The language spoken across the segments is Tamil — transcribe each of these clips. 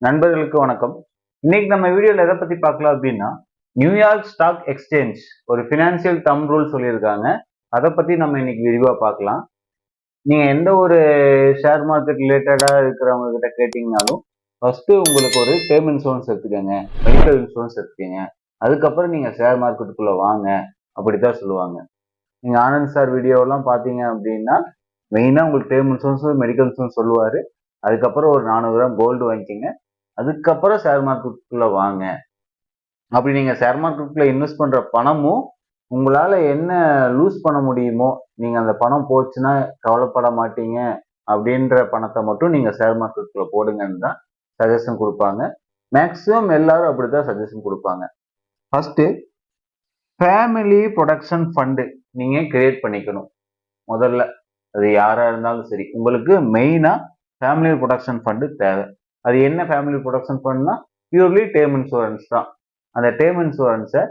நண்பர்களுக்கு வணக்கம். இன்னைக்கு நம்ம வீடியோல எதை பத்தி பார்க்கலாம் அப்படின்னா, நியூயார்க் ஸ்டாக் எக்ஸ்சேஞ்ச் ஒரு ஃபினான்சியல் தம் ரூல் சொல்லியிருக்காங்க. அதை பத்தி நம்ம இன்னைக்கு விரிவா பார்க்கலாம். நீங்க எந்த ஒரு ஷேர் மார்க்கெட் ரிலேட்டடா இருக்கிறவங்க கிட்ட கேட்டீங்கனாலும், ஃபர்ஸ்ட் உங்களுக்கு ஒரு டேர்ம் இன்சூரன்ஸ் எடுத்துக்கங்க, மெடிக்கல் இன்சூரன்ஸ் எடுத்துக்கங்க. அதுக்கப்புறம் நீங்க ஷேர் மார்க்கெட்டுக்குள்ள வாங்க அப்படித்தான் சொல்லுவாங்க. நீங்க ஆனந்த் சார் வீடியோலாம் பார்த்தீங்க அப்படின்னா, மெயினா உங்களுக்கு டேர்ம் இன்சூரன்ஸ், மெடிக்கல் இன்சூரன்ஸ் சொல்லுவாரு. அதுக்கப்புறம் ஒரு 400 கிராம் கோல்டு வாங்கிக்கங்க. அதுக்கப்புறம் ஷேர் மார்க்கெட்டுக்குள்ள வாங்க. அப்படி நீங்க ஷேர் மார்க்கெட்டுக்குள்ள இன்வெஸ்ட் பண்ற பணமும் உங்களால என்ன லூஸ் பண்ண முடியுமோ, நீங்க அந்த பணம் போச்சுன்னா கவலைப்பட மாட்டீங்க அப்படின்ற பணத்தை மட்டும் நீங்க ஷேர் மார்க்கெட்டுக்குள்ள போடுங்கன்னு தான் சஜஷன் கொடுப்பாங்க. மேக்சிமம் எல்லாரும் அப்படித்தான் சஜஷன் கொடுப்பாங்க. ஃபர்ஸ்ட் ஃபேமிலி ப்ரொடக்ஷன் ஃபண்டு நீங்க கிரியேட் பண்ணிக்கணும். முதல்ல அது யாரா இருந்தாலும் சரி, உங்களுக்கு மெயினா ஃபேமிலி ப்ரொடக்ஷன் ஃபண்டு தேவை. அது என்ன ஃபேமிலி ப்ரொடக்ஷன் ஃபண்ட்னா பியூர்லி டேர்ம் இன்சூரன்ஸ் தான். அந்த டேர்ம் இன்சூரன்ஸை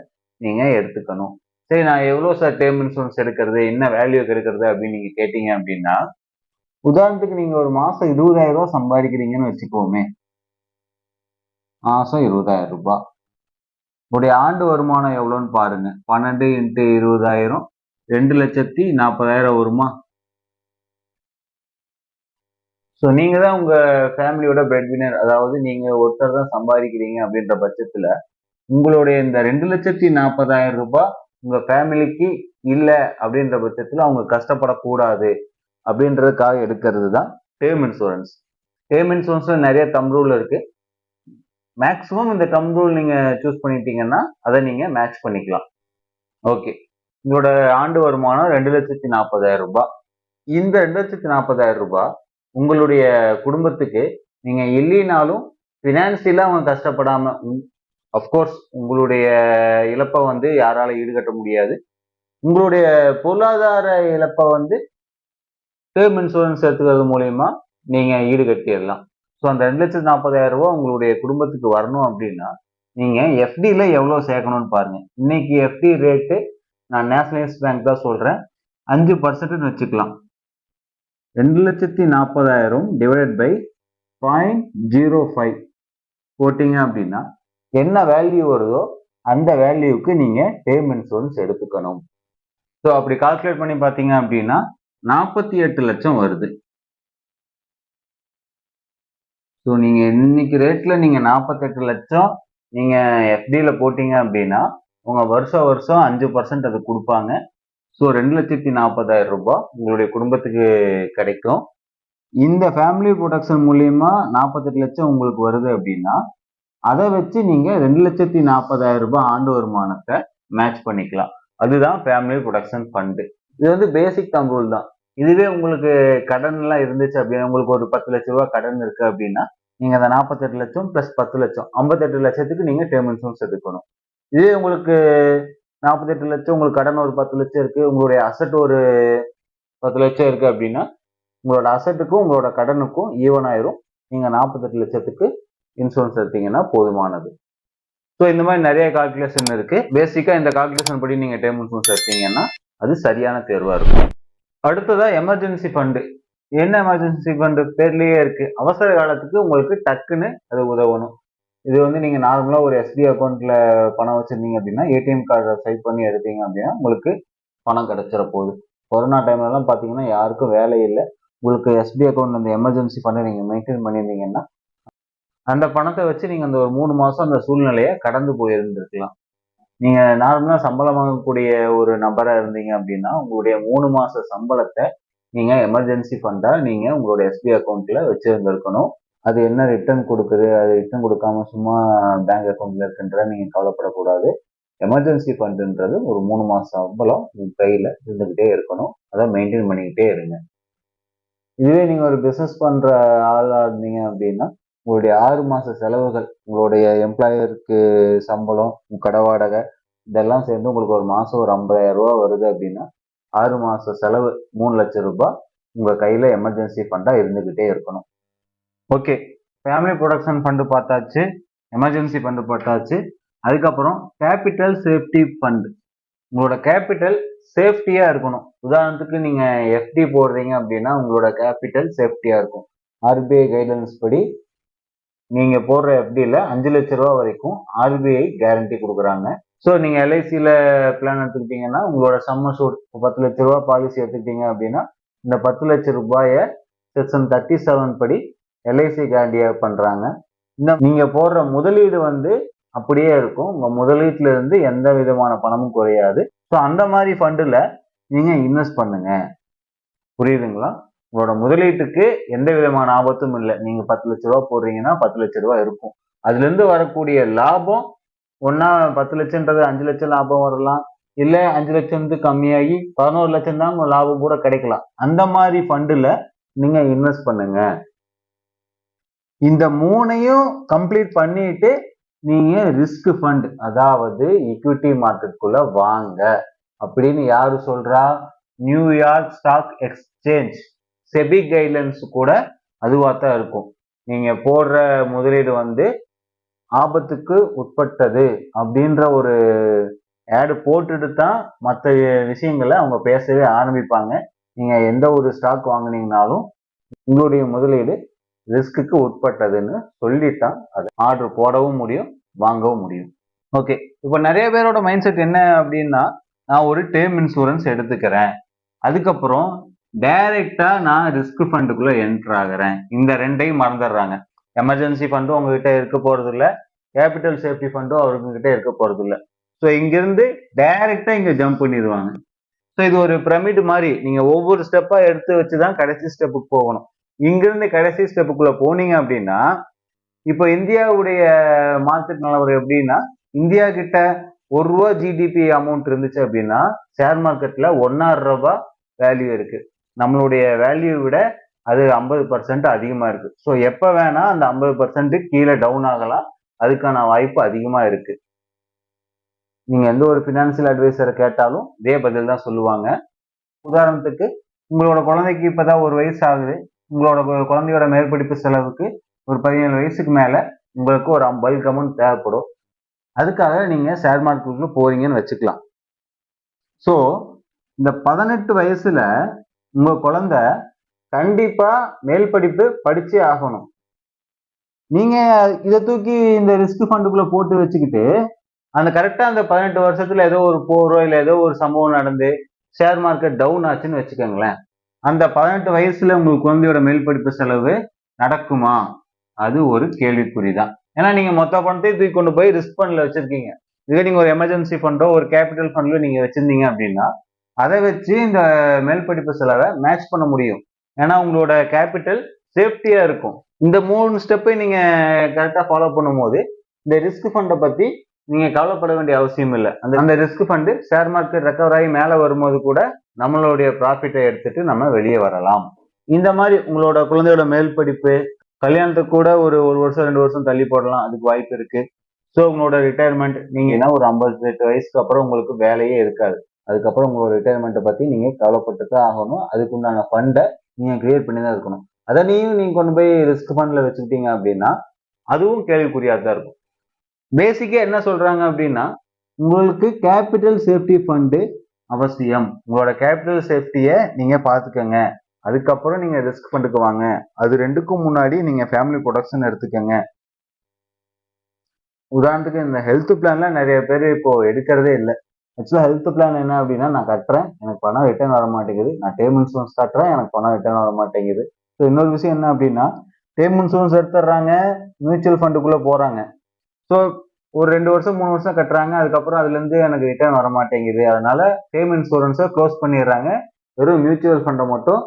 நீங்க எடுத்துக்கணும். சரி, நான் எவ்வளோ சார் டேர்ம் இன்சூரன்ஸ் எடுக்கிறது, என்ன வேல்யூ எடுக்கிறது அப்படின்னு நீங்க கேட்டீங்க அப்படின்னா, உதாரணத்துக்கு நீங்க ஒரு மாசம் 20,000 ரூபாய் சம்பாதிக்கிறீங்கன்னு வச்சுக்கோமே. மாசம் 20,000 ரூபாய். உங்களுடைய ஆண்டு வருமானம் எவ்வளோன்னு பாருங்க. 12 × 20,000 2,40,000 வருமா? ஸோ நீங்க தான் உங்க ஃபேமிலியோட பிரெட் வினர். அதாவது நீங்க ஒருத்தர் தான் சம்பாதிக்கிறீங்க அப்படின்ற பட்சத்துல உங்களுடைய இந்த 2,40,000 ரூபாய் உங்க ஃபேமிலிக்கு இல்லை அப்படின்ற பட்சத்துல அவங்க கஷ்டப்படக்கூடாது அப்படின்றதுக்காக எடுக்கிறது தான் டேர்ம் இன்சூரன்ஸ். டேர்ம் இன்சூரன்ஸ்ல நிறைய தம் ரூல் இருக்கு. மேக்சிமம் இந்த தம் ரூல் நீங்க சூஸ் பண்ணிட்டீங்கன்னா அதை நீங்க மேட்ச் பண்ணிக்கலாம். ஓகே, உங்களோட ஆண்டு வருமானம் 2,40,000 ரூபாய். இந்த 2,40,000 ரூபாய் உங்களுடைய குடும்பத்துக்கு நீங்க இல்லைனாலும் பினான்சியலா அவங்க கஷ்டப்படாம, அப்கோர்ஸ் உங்களுடைய இழப்பை வந்து யாரால ஈடுகட்ட முடியாது. உங்களுடைய பொருளாதார இழப்பை வந்து டேர்ம் இன்சூரன்ஸ் எடுத்துக்கிறது மூலயமா நீங்க ஈடுகட்டிடலாம். ஸோ அந்த 2,40,000 ரூபாய் உங்களுடைய குடும்பத்துக்கு வரணும் அப்படின்னா நீங்க எஃப்டில எவ்வளவு சேர்க்கணும்னு பாருங்க. இன்னைக்கு எஃப்டி ரேட்டு நான் நேஷனலைஸ் பேங்க் தான் சொல்றேன், 5% வச்சுக்கலாம். 2,40,000 டிவைடட் பை 0.05 போட்டீங்க அப்படின்னா என்ன வேல்யூ வருதோ அந்த வேல்யூக்கு நீங்க டேர்ம் இன்சூரன்ஸ் எடுத்துக்கணும். ஸோ அப்படி கால்குலேட் பண்ணி பார்த்தீங்க அப்படின்னா 48 லட்சம் வருது. ஸோ நீங்க இன்னைக்கு ரேட்ல நீங்க 48 லட்சம் நீங்க எஃப்டில போட்டீங்க அப்படின்னா உங்க வருஷம் 5% அது கொடுப்பாங்க. ஸோ 2,40,000 ரூபாய் உங்களுடைய குடும்பத்துக்கு கிடைக்கும். இந்த ஃபேமிலி ப்ரொடக்ஷன் மூலியமா 48 லட்சம் உங்களுக்கு வருது அப்படின்னா அதை வச்சு நீங்க 2,40,000 ரூபாய் ஆண்டு வருமானத்தை மேட்ச் பண்ணிக்கலாம். அதுதான் ஃபேமிலி ப்ரொடக்ஷன் ஃபண்டு. இது வந்து பேசிக் தம் ரூல் தான். இதுவே உங்களுக்கு கடன் எல்லாம் இருந்துச்சு அப்படின்னா, உங்களுக்கு ஒரு 10 லட்சம் ரூபாய் கடன் இருக்கு அப்படின்னா நீங்க அந்த 48 லட்சம் பிளஸ் 10 லட்சம் 58 லட்சத்துக்கு நீங்க டேர்ம் இன்சூரன்ஸ் எடுக்கணும். இதே உங்களுக்கு 48 லட்சம் உங்களுக்கு கடன் ஒரு 10 லட்சம் இருக்கு, உங்களுடைய அசட் ஒரு 10 லட்சம் இருக்கு அப்படின்னா உங்களோட அசட்டுக்கும் உங்களோட கடனுக்கும் ஈவன் ஆயிரும். நீங்க 48 லட்சத்துக்கு இன்சூரன்ஸ் எடுத்தீங்கன்னா போதுமானது. ஸோ இந்த மாதிரி நிறைய கால்குலேஷன் இருக்கு. பேசிக்கா இந்த கால்குலேஷன் படி நீங்க டேர்ம் இன்சூரன்ஸ் எடுத்தீங்கன்னா அது சரியான தேர்வா இருக்கும். அடுத்ததா எமர்ஜென்சி ஃபண்டு. என்ன எமர்ஜென்சி ஃபண்டு பேர்லயே இருக்கு, அவசர காலத்துக்கு உங்களுக்கு டக்குன்னு அது உதவணும். இது வந்து நீங்க நார்மலா ஒரு எஸ்பி அக்கௌண்ட்ல பணம் வச்சிருந்தீங்க அப்படின்னா ஏடிஎம் கார்டை ஸ்வைப் பண்ணி எடுத்தீங்க அப்படின்னா உங்களுக்கு பணம் கிடைச்சிட போகுது. கொரோனா டைம்ல எல்லாம் பாத்தீங்கன்னா யாருக்கும் வேலை இல்லை. உங்களுக்கு எஸ்பி அக்கௌண்ட் அந்த எமர்ஜென்சி ஃபண்டை நீங்க மெயின்டைன் பண்ணியிருந்தீங்கன்னா அந்த பணத்தை வச்சு நீங்க அந்த ஒரு 3 மாசம் அந்த சூழ்நிலையை கடந்து போயிருந்திருக்கலாம். நீங்க நார்மலா சம்பளம் வாங்கக்கூடிய ஒரு நபரா இருந்தீங்க அப்படின்னா உங்களுடைய 3 மாச சம்பளத்தை நீங்க எமர்ஜென்சி ஃபண்டா நீங்க உங்களுடைய எஸ்பி அக்கௌண்ட்ல வச்சிருந்திருக்கணும். அது என்ன ரிட்டர்ன் கொடுக்குது, அது ரிட்டர்ன் கொடுக்காம சும்மா பேங்க் அக்கௌண்ட்ல இருக்குன்ற நீங்க கவலைப்படக்கூடாது. எமர்ஜென்சி ஃபண்டுன்றது ஒரு 3 மாசம் சம்பளம் உங்க கையில இருந்துகிட்டே இருக்கணும். அதை மெயின்டைன் பண்ணிக்கிட்டே இருங்க. இதுவே நீங்க ஒரு பிசினஸ் பண்ற ஆளா இருந்தீங்க அப்படின்னா உங்களுடைய 6 மாச செலவுகள், உங்களுடைய எம்ப்ளாயருக்கு சம்பளம், கடை வாடகை இதெல்லாம் சேர்ந்து உங்களுக்கு ஒரு மாசம் ஒரு 50,000 ரூபாய் வருது அப்படின்னா 6 மாச செலவு 3 லட்சம் ரூபாய் உங்க கையில எமர்ஜென்சி ஃபண்டா இருந்துகிட்டே இருக்கணும். ஓகே, ஃபேமிலி ப்ரொடக்ஷன் ஃபண்டு பார்த்தாச்சு, எமர்ஜென்சி ஃபண்டு பார்த்தாச்சு. அதுக்கப்புறம் கேபிட்டல் சேஃப்டி ஃபண்ட். உங்களோட கேபிட்டல் சேஃப்டியா இருக்கணும். உதாரணத்துக்கு நீங்க எஃப்டி போடுறீங்க அப்படின்னா உங்களோட கேபிட்டல் சேஃப்டியா இருக்கும். ஆர்பிஐ கைட்லைன்ஸ் படி நீங்க போடுற எஃப்டில 5 லட்ச ரூபா வரைக்கும் ஆர்பிஐ கேரண்டி கொடுக்குறாங்க. ஸோ நீங்க எல்ஐசியில பிளான் எடுத்துக்கிட்டீங்கன்னா உங்களோட சம்ம சூட் 10 லட்ச ரூபா பாலிசி எடுத்துக்கிட்டீங்க அப்படின்னா இந்த 10 லட்ச ரூபாயை செக்ஷன் 37 படி எல்ஐசி கேரண்டியா பண்றாங்க. நீங்க போடுற முதலீடு வந்து அப்படியே இருக்கும். உங்க முதலீட்டுல இருந்து எந்த விதமான பணமும் குறையாது. ஸோ அந்த மாதிரி ஃபண்டுல நீங்க இன்வெஸ்ட் பண்ணுங்க. புரியுதுங்களா? உங்களோட முதலீட்டுக்கு எந்த விதமான ஆபத்தும் இல்லை. நீங்க 10 லட்ச ரூபா போடுறீங்கன்னா 10 லட்ச ரூபா இருக்கும். அதுல இருந்து வரக்கூடிய லாபம் ஒன்னா 10 லட்சம்ன்றது 5 லட்சம் லாபம் வரலாம். இல்ல 5 லட்சம் கம்மியாகி 11 லட்சம் தான் உங்க லாபம் கூட கிடைக்கலாம். அந்த மாதிரி ஃபண்டுல நீங்க இன்வெஸ்ட் பண்ணுங்க. இந்த மூணையும் கம்ப்ளீட் பண்ணிட்டு நீங்க ரிஸ்க் ஃபண்ட் அதாவது ஈக்விட்டி மார்க்கெட்டுக்குள்ள வாங்க அப்படின்னு யாரு சொல்றா? New York stock exchange SEBI guidelines கூட அதுவா தான் இருக்கும். நீங்க போடுற முதலீடு வந்து ஆபத்துக்கு உட்பட்டது அப்படின்ற ஒரு ஆடு போட்டுட்டு தான் மற்ற விஷயங்களை அவங்க பேசவே ஆரம்பிப்பாங்க. நீங்க எந்த ஒரு ஸ்டாக் வாங்குனீங்கனாலும் உங்களுடைய முதலீடு ரிஸ்க்கு உட்பட்டதுன்னு சொல்லித்தான் அது ஆர்டர் போடவும் முடியும், வாங்கவும் முடியும். ஓகே, இப்போ நிறைய பேரோட மைண்ட் செட் என்ன அப்படின்னா, நான் ஒரு டேர்ம் இன்சூரன்ஸ் எடுத்துக்கிறேன், அதுக்கப்புறம் டைரக்டா நான் ரிஸ்க் ஃபண்டுக்குள்ள என்டர் ஆகிறேன். இந்த ரெண்டையும் மறந்துடுறாங்க. எமர்ஜென்சி ஃபண்டும் உங்ககிட்ட இருக்க போறது இல்லை, கேபிட்டல் சேஃப்டி ஃபண்டும் அவர்கிட்ட இருக்க போறது இல்லை. ஸோ இங்கிருந்து டைரக்டா இங்க ஜம்ப் பண்ணிடுவாங்க. ஸோ இது ஒரு பிரமிட் மாதிரி, நீங்க ஒவ்வொரு ஸ்டெப்பா எடுத்து வச்சுதான் கடைசி ஸ்டெப்புக்கு போகணும். இங்கிருந்து கடைசி ஸ்டெப்புக்குள்ள போனீங்க அப்படின்னா, இப்போ இந்தியாவுடைய மார்க்கெட் நிலவரம் எப்படின்னா, இந்தியா கிட்ட ₹1 ஜிடிபி அமௌண்ட் இருந்துச்சு அப்படின்னா ஷேர் மார்க்கெட்ல ₹1.5 வேல்யூ இருக்கு. நம்மளுடைய வேல்யூ விட அது 50% அதிகமா இருக்கு. ஸோ எப்ப வேணா அந்த 50% கீழே டவுன் ஆகலாம். அதுக்கான வாய்ப்பு அதிகமா இருக்கு. நீங்க எந்த ஒரு பினான்சியல் அட்வைசரை கேட்டாலும் இதே பதில் தான் சொல்லுவாங்க. உதாரணத்துக்கு உங்களோட குழந்தைக்கு இப்பதான் 1 வயசு ஆகுது. உங்களோட குழந்தையோட மேற்படிப்பு செலவுக்கு ஒரு 17 வயசுக்கு மேல உங்களுக்கு ஒரு பல்க் அமௌண்ட் தேவைப்படும். அதுக்காக நீங்க ஷேர் மார்க்கெட்டுக்கு போறீங்கன்னு வச்சுக்கலாம். ஸோ இந்த 18 வயசுல உங்க குழந்தை கண்டிப்பா மேல் படிப்பு படிச்சே ஆகணும். நீங்க இதை தூக்கி இந்த ரிஸ்க் ஃபண்டுக்குள்ள போட்டு வச்சுக்கிட்டு அந்த கரெக்டா அந்த 18 வருஷத்துல ஏதோ ஒரு போரோ இல்ல ஏதோ ஒரு சம்பவம் நடந்து ஷேர் மார்க்கெட் டவுன் ஆச்சுன்னு வச்சுக்கோங்களேன். அந்த 18 வயசுல உங்களுக்கு குழந்தையோட மேல் படிப்பு செலவு நடக்குமா? அது ஒரு கேள்விக்குறிதான். ஏன்னா நீங்க மொத்த பணத்தையும் தூக்கி கொண்டு போய் ரிஸ்க் ஃபண்ட்ல வச்சிருக்கீங்க. இதே நீங்க ஒரு எமர்ஜென்சி ஃபண்டோ ஒரு கேபிட்டல் ஃபண்ட்ல நீங்க வச்சிருந்தீங்க அப்படின்னா அதை வச்சு இந்த மேல் படிப்பு செலவை மேட்ச் பண்ண முடியும். ஏன்னா உங்களோட கேபிட்டல் சேஃப்டியா இருக்கும். இந்த 3 ஸ்டெப்பை நீங்க கரெக்டா ஃபாலோ பண்ணும்போது இந்த ரிஸ்க் ஃபண்டை பத்தி நீங்க கவலைப்பட வேண்டிய அவசியம் இல்லை. அந்த risk fund share market recover ஆகி மேல வரும்போது கூட நம்மளுடைய ப்ராஃபிட்டை எடுத்துட்டு நம்ம வெளியே வரலாம். இந்த மாதிரி உங்களோட குழந்தையோட மேல் படிப்பு கல்யாணத்துக்கு கூட ஒரு 1 வருஷம் 2 வருஷம் தள்ளி போடலாம், அதுக்கு வாய்ப்பு இருக்கு. ஸோ உங்களோட ரிட்டையர்மெண்ட் நீங்கன்னா ஒரு 58 வயசுக்கு அப்புறம் உங்களுக்கு வேலையே இருக்காது. அதுக்கப்புறம் உங்களோட ரிட்டையர்மெண்ட்டை பத்தி நீங்க கவலைப்பட்டு தான் ஆகணும். அதுக்கு உண்டான ஃபண்டை நீங்க கிரியேட் பண்ணி தான் இருக்கணும். அதனையும் நீங்க கொண்டு போய் ரிஸ்க் ஃபண்ட்ல வச்சுக்கிட்டீங்க அப்படின்னா அதுவும் கேள்விக்குறியா தான் இருக்கும். பேசிக்கா என்ன சொல்றாங்க அப்படின்னா, உங்களுக்கு கேபிட்டல் சேஃப்டி ஃபண்டு அவசியம். உங்களோட கேபிட்டல் சேஃப்டியை நீங்க பாத்துக்கங்க. அதுக்கப்புறம் நீங்க ரிஸ்க் ஃபண்டுக்கு வாங்க. அது ரெண்டுக்கும் முன்னாடி நீங்க ஃபேமிலி ப்ரொடெக்ஷன் எடுத்துக்கங்க. உதாரணத்துக்கு இந்த ஹெல்த் பிளான்ல நிறைய பேர் இப்போ எடுக்கிறதே இல்லை. ஆக்சுவலா ஹெல்த் பிளான் என்ன அப்படின்னா, நான் கட்டுறேன், எனக்கு பணம் ரிட்டர்ன் வர மாட்டேங்குது. நான் டேர்ம் இன்சூரன்ஸ் கட்டுறேன், எனக்கு பணம் ரிட்டர்ன் வர மாட்டேங்குது. ஸோ இன்னொரு விஷயம் என்ன அப்படின்னா, டேர்ம் இன்சூரன்ஸ் எடுத்துடுறாங்க, மியூச்சுவல் ஃபண்டுக்குள்ள போறாங்க. ஸோ ஒரு 2 வருஷம் 3 வருஷம் கட்டுறாங்க, அதுக்கப்புறம் அதுல இருந்து எனக்கு ரிட்டர்ன் வர மாட்டேங்குது. அதனால டேர்ம் இன்சூரன்ஸை க்ளோஸ் பண்ணிடுறாங்க. வெறும் மியூச்சுவல் ஃபண்டை மட்டும்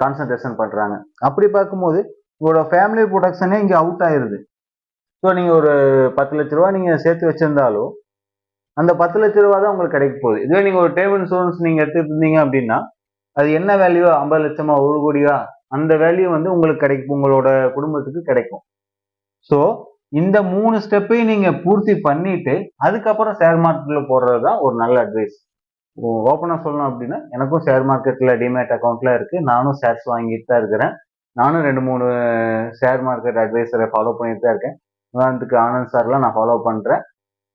கான்சன்ட்ரேஷன் பண்றாங்க. அப்படி பார்க்கும்போது உங்களோட ஃபேமிலி ப்ரொடெக்ஷனே இங்க அவுட் ஆயிருது. ஸோ நீங்க ஒரு 10 லட்ச ரூபா நீங்க சேர்த்து வச்சிருந்தாலும் அந்த 10 லட்ச ரூபா தான் உங்களுக்கு கிடைக்க போகுது. இதுவே நீங்க ஒரு டேர்ம் இன்சூரன்ஸ் நீங்க எடுத்துட்டு இருந்தீங்க அப்படின்னா அது என்ன வேல்யூ, 50 லட்சமா 1 கோடியா, அந்த வேல்யூ வந்து உங்களுக்கு கிடைக்கும், உங்களோட குடும்பத்துக்கு கிடைக்கும். ஸோ இந்த 3 ஸ்டெப்பையும் நீங்க பூர்த்தி பண்ணிட்டு அதுக்கப்புறம் ஷேர் மார்க்கெட்ல போடுறது தான் ஒரு நல்ல அட்வைஸ். ஓப்பனா சொல்லணும் அப்படின்னா எனக்கும் ஷேர் மார்க்கெட்ல டிமேட் அக்கௌண்ட்ல இருக்கு. நானும் ஷேர்ஸ் வாங்கிட்டு தான் இருக்கிறேன். நானும் 2 3 ஷேர் மார்க்கெட் அட்வைசரை ஃபாலோ பண்ணிட்டு தான் இருக்கேன். உதாரணத்துக்கு ஆனந்த் சார்லாம் நான் ஃபாலோ பண்றேன்.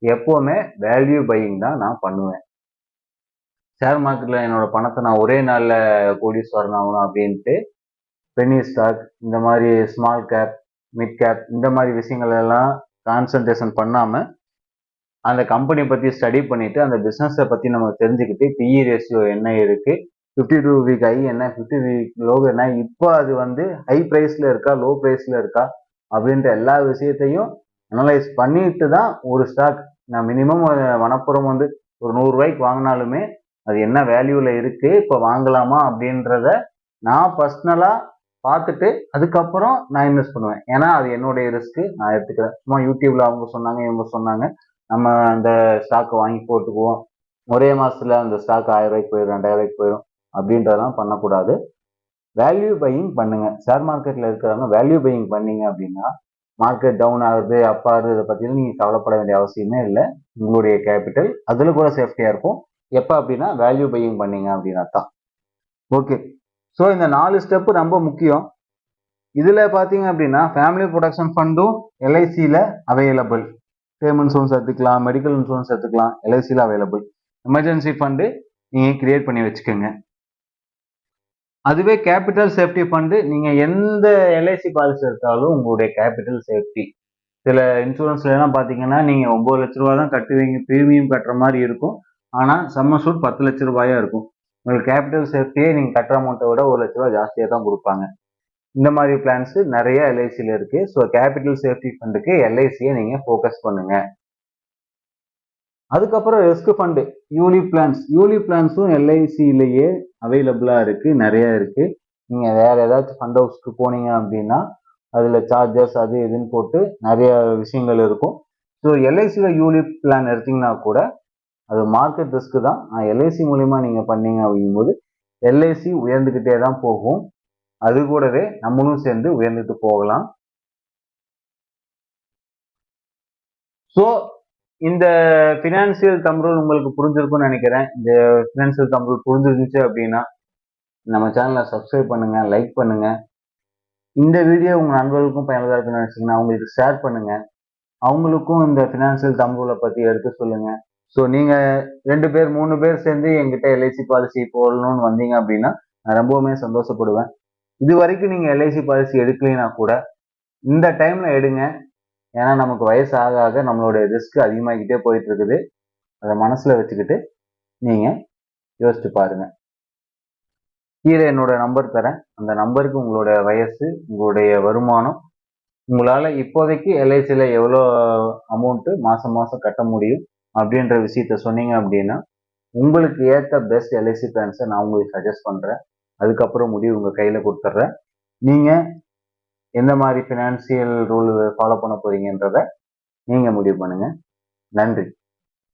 எப்பவுமே வேல்யூ பையிங் தான் நான் பண்ணுவேன். ஷேர் மார்க்கெட்ல என்னோட பணத்தை நான் ஒரே நாள்ல கோடீஸ்வரன் ஆகணும் அப்படின்ட்டு பென்னி ஸ்டாக், இந்த மாதிரி ஸ்மால் கேப், மிட் கேப் இந்த மாதிரி விஷயங்கள் எல்லாம் கான்சன்ட்ரேஷன் பண்ணாம அந்த கம்பெனி பத்தி ஸ்டடி பண்ணிட்டு அந்த பிசினஸை பத்தி நம்ம தெரிஞ்சுக்கிட்டு பிஇ ரேஷியோ என்ன இருக்கு, 52 வீக் ஹை என்ன, 50 வீக் லோ என்ன, இப்போ அது வந்து ஹை பிரைஸ்ல இருக்கா லோ பிரைஸ்ல இருக்கா அப்படின்ற எல்லா விஷயத்தையும் அனலைஸ் பண்ணிட்டு தான் ஒரு ஸ்டாக் நான் மினிமம் வனப்புறம் வந்து ஒரு 100 ரூபாய்க்கு வாங்கினாலுமே அது என்ன வேல்யூல இருக்கு இப்போ வாங்கலாமா அப்படின்றத நான் பர்சனலா பார்த்துட்டு அதுக்கப்புறம் நான் இன்வெஸ்ட் பண்ணுவேன். ஏன்னா அது என்னுடைய ரிஸ்க் நான் எடுத்துக்கிறேன். சும்மா யூடியூப்ல அவங்க சொன்னாங்க இவங்க சொன்னாங்க நம்ம அந்த ஸ்டாக் வாங்கி போட்டுக்குவோம், ஒரே மாசத்துல அந்த ஸ்டாக் 1000 ரூபாய்க்கு போயிடும் 2000 ரூபாய்க்கு போயிடும் அப்படின்றதெல்லாம் பண்ணக்கூடாது. வேல்யூ பையிங் பண்ணுங்க. ஷேர் மார்க்கெட்ல இருக்கிறவங்க வேல்யூ பையிங் பண்ணீங்க அப்படின்னா மார்க்கெட் டவுன் ஆகுது அப் ஆகுது இதை பத்தியும் நீங்க கவலைப்பட வேண்டிய அவசியமே இல்லை. உங்களுடைய கேபிட்டல் அதுல கூட சேஃப்டியா இருக்கும். எப்ப அப்படின்னா வேல்யூ பையிங் பண்ணீங்க அப்படின்னா தான். ஓகே, ஸோ இந்த 4 ஸ்டெப் ரொம்ப முக்கியம். இதுல பாத்தீங்க அப்படின்னா ஃபேமிலி ப்ரொடக்ஷன் ஃபண்டும் எல்ஐசியில அவைலபிள். டேர்ம் இன்சூரன்ஸ் எடுத்துக்கலாம், மெடிக்கல் இன்சூரன்ஸ் எடுத்துக்கலாம், எல்ஐசியில் அவைலபிள். எமர்ஜென்சி ஃபண்டு நீங்கள் கிரியேட் பண்ணி வச்சுக்கோங்க. அதுவே கேபிட்டல் சேஃப்டி ஃபண்டு நீங்கள் எந்த எல்ஐசி பாலிசி எடுத்தாலும் உங்களுடைய கேபிட்டல் சேஃப்டி. சில இன்சூரன்ஸ்லாம் பார்த்தீங்கன்னா நீங்கள் 9 லட்ச ரூபா தான் கட்டுவீங்க, ப்ரீமியம் கட்டுற மாதிரி இருக்கும். ஆனால் சம்ம சூட் 10 லட்ச ரூபாயா இருக்கும். உங்களுக்கு கேபிட்டல் சேஃப்டியே நீங்கள் கட்டுற அமௌண்ட்டை விட 1 லட்ச ரூபா ஜாஸ்தியாக தான் கொடுப்பாங்க. இந்த மாதிரி பிளான்ஸ் நிறைய எல்ஐசியில் இருக்கு. ஸோ கேபிட்டல் சேஃப்டி ஃபண்டுக்கு எல்ஐசியை நீங்கள் ஃபோக்கஸ் பண்ணுங்க. அதுக்கப்புறம் risk fund ULIP plans. ULIP பிளான்ஸும் எல்ஐசியிலேயே அவைலபிளா இருக்கு, நிறைய இருக்கு. நீங்க வேற ஏதாச்சும் ஃபண்ட் ஹவுஸ்க்கு போனீங்க அப்படின்னா அதுல சார்ஜஸ் அது இதுன்னு போட்டு நிறைய விஷயங்கள் இருக்கும். ஸோ எல்ஐசியில யூலிப் பிளான் எடுத்தீங்கன்னா கூட அது மார்க்கெட் ரிஸ்க் தான். எல்ஐசி மூலியமா நீங்க பண்ணீங்க அப்படிங்கும்போது எல்ஐசி உயர்ந்துகிட்டே தான் போகும். அது கூடவே நம்மளும் சேர்ந்து உயர்ந்துட்டு போகலாம். ஸோ இந்த ஃபினான்சியல் தம் ரூல் உங்களுக்கு புரிஞ்சிருக்கும்னு நினைக்கிறேன். இந்த ஃபினான்சியல் தம் ரூல் புரிஞ்சிருந்துச்சு அப்படின்னா நம்ம சேனலை சப்ஸ்கிரைப் பண்ணுங்க, லைக் பண்ணுங்க. இந்த வீடியோ உங்க நண்பர்களுக்கும் பயனுள்ளதா இருக்குன்னு நினைச்சீங்கன்னா அவங்களுக்கு ஷேர் பண்ணுங்க. அவங்களுக்கும் இந்த ஃபினான்சியல் தம் ரூலை பத்தி எடுத்து சொல்லுங்க. ஸோ நீங்க 2 பேர் 3 பேர் சேர்ந்து எங்கிட்ட எல்ஐசி பாலிசி போடணும்னு வந்தீங்க அப்படின்னா நான் ரொம்பவுமே சந்தோஷப்படுவேன். இது வரைக்கும் நீங்க எல்ஐசி பாலிசி எடுக்கலைன்னா கூட இந்த டைம்ல எடுங்க. ஏன்னா நமக்கு வயசு ஆக ஆக நம்மளுடைய ரிஸ்க் அதிகமாகிக்கிட்டே போயிட்டு இருக்குது. அதை மனசுல வச்சுக்கிட்டு நீங்க யோசிச்சு பாருங்க. கீழே என்னோட நம்பர் தரேன். அந்த நம்பருக்கு உங்களோட வயசு, உங்களுடைய வருமானம், உங்களால இப்போதைக்கு எல்ஐசியில எவ்வளோ அமௌண்ட் மாசம் மாசம் கட்ட முடியும் அப்படின்ற விஷயத்த சொன்னீங்க அப்படின்னா உங்களுக்கு ஏற்ற பெஸ்ட் எல்ஐசி பிளான்ஸை நான் உங்களுக்கு சஜஸ்ட் பண்றேன். அதுக்கப்புறம் முடிவு உங்க கையில கொடுத்துட்றேன். நீங்க எந்த மாதிரி ஃபினான்சியல் ரூல் ஃபாலோ பண்ண போறீங்கன்றத நீங்க முடிவு பண்ணுங்க. நன்றி.